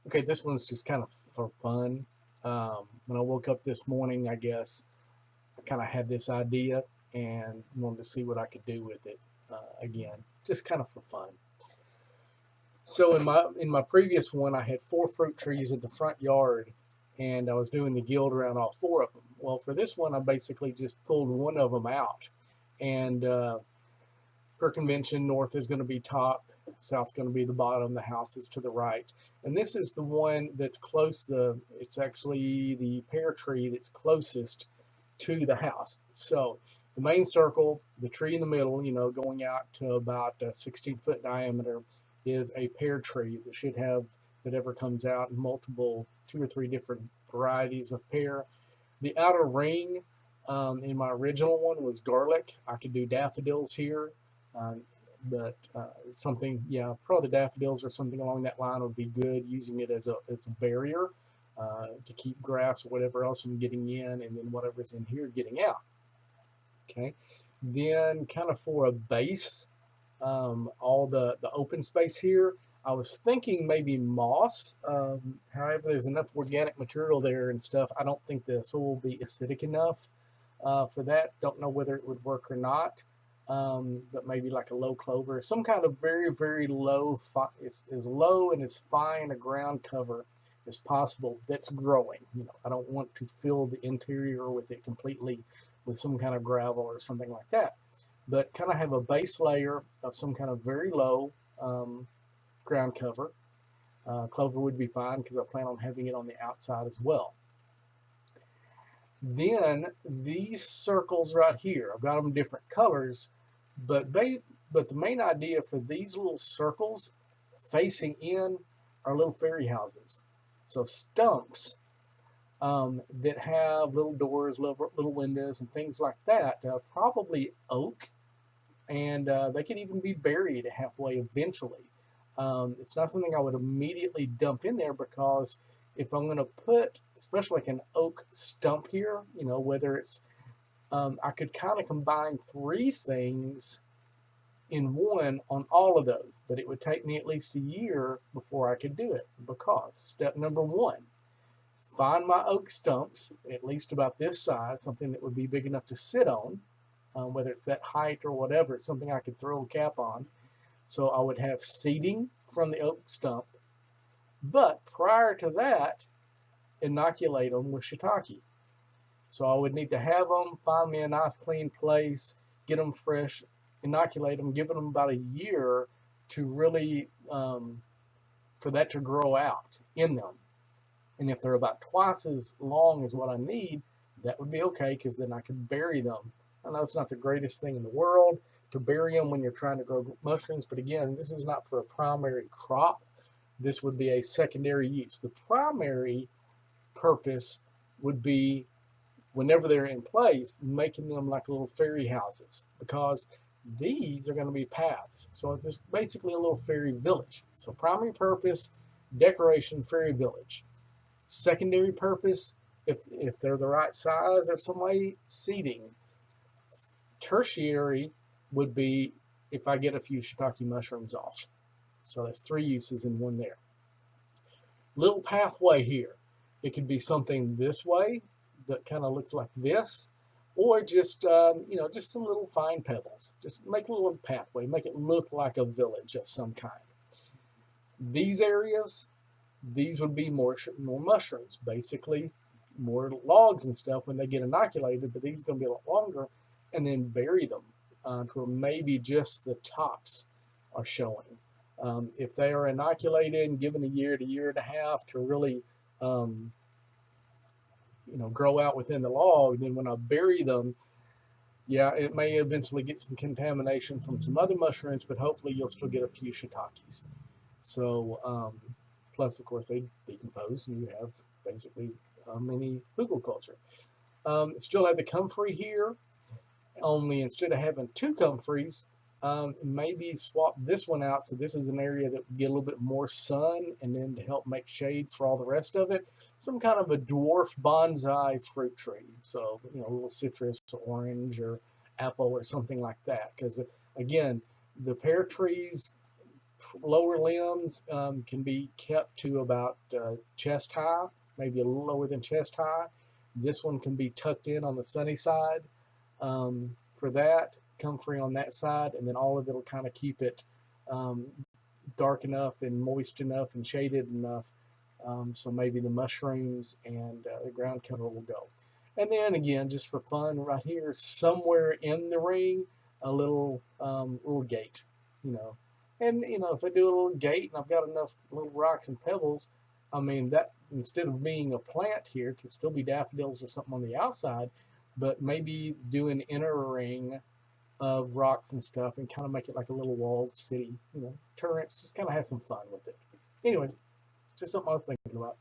Okay, this one's just kind of for fun. When I woke up this morning, I guess I kind of had this idea and wanted to see what I could do with it. Again, just kind of for fun. So in my previous one, I had 4 fruit trees in the front yard, and I was doing the guild around all 4 of them. Well, for this one, I basically just pulled one of them out, and per convention, north is going to be top, south's going to be the bottom, the house is to the right. And this is the one that's it's actually the pear tree that's closest to the house. So the main circle, the tree in the middle, going out to about a 16-foot diameter, is a pear tree that should have, that ever comes out, multiple, 2 or 3 different varieties of pear. The outer ring in my original one was garlic. I could do daffodils here, uh, but something, yeah, probably the daffodils or something along that line would be good, using it as a barrier to keep grass or whatever else from getting in, and then whatever's in here getting out. Okay, then kind of for a base, all the open space here, I was thinking maybe moss. However, there's enough organic material there and stuff. I don't think the soil will be acidic enough for that. Don't know whether it would work or not. But maybe like a low clover, some kind of very, very low, as low and as fine a ground cover as possible that's growing. I don't want to fill the interior with it completely with some kind of gravel or something like that, but kind of have a base layer of some kind of very low um, ground cover. Clover would be fine because I plan on having it on the outside as well. Then these circles right here, I've got them different colors, but but the main idea for these little circles facing in are little fairy houses. So stumps that have little doors, little windows, and things like that. Probably oak, and they can even be buried halfway eventually. It's not something I would immediately dump in there, because if I'm going to put, especially like an oak stump here, whether it's, I could kind of combine 3 things in one on all of those, but it would take me at least a year before I could do it, because step number one, find my oak stumps, at least about this size, something that would be big enough to sit on, whether it's that height or whatever, it's something I could throw a cap on. So I would have seeding from the oak stump, but prior to that, inoculate them with shiitake. So I would need to have them, find me a nice clean place, get them fresh, inoculate them, give them about a year to really, for that to grow out in them. And if they're about twice as long as what I need, that would be okay, because then I could bury them. I know it's not the greatest thing in the world to bury them when you're trying to grow mushrooms, but again, this is not for a primary crop. This would be a secondary use. The primary purpose would be, whenever they're in place, making them like little fairy houses, because these are going to be paths. So it's basically a little fairy village. So primary purpose, decoration, fairy village. Secondary purpose, if they're the right size or some way, seating. Tertiary would be if I get a few shiitake mushrooms off. So that's 3 uses in one there. Little pathway here. It could be something this way that kind of looks like this, or just just some little fine pebbles. Just make a little pathway, make it look like a village of some kind. These areas, these would be more mushrooms, basically more logs and stuff when they get inoculated, but these are going to be a lot longer, and then bury them to where maybe just the tops are showing. If they are inoculated and given a year to year and a half to really grow out within the log, then when I bury them, yeah, it may eventually get some contamination from some other mushrooms, but hopefully you'll still get a few shiitakes. So, plus, of course, they decompose, and you have basically mini hugelkultur. Still have the comfrey here, only instead of having 2 comfreys, maybe swap this one out. So this is an area that would get a little bit more sun, and then to help make shade for all the rest of it, some kind of a dwarf bonsai fruit tree. So, a little citrus, or orange, or apple, or something like that. Because again, the pear trees lower limbs can be kept to about chest high, maybe a little lower than chest high. This one can be tucked in on the sunny side for that, comfrey on that side, and then all of it will kind of keep it um, dark enough and moist enough and shaded enough so maybe the mushrooms and the ground cover will go. And then again, just for fun, right here, somewhere in the ring, a little gate, you know. And you know, if I do a little gate and I've got enough little rocks and pebbles, I mean that instead of being a plant here, it could still be daffodils or something on the outside, but maybe do an inner ring of rocks and stuff and kind of make it like a little walled city, you know, turrets, just kind of have some fun with it. Anyway, just something I was thinking about.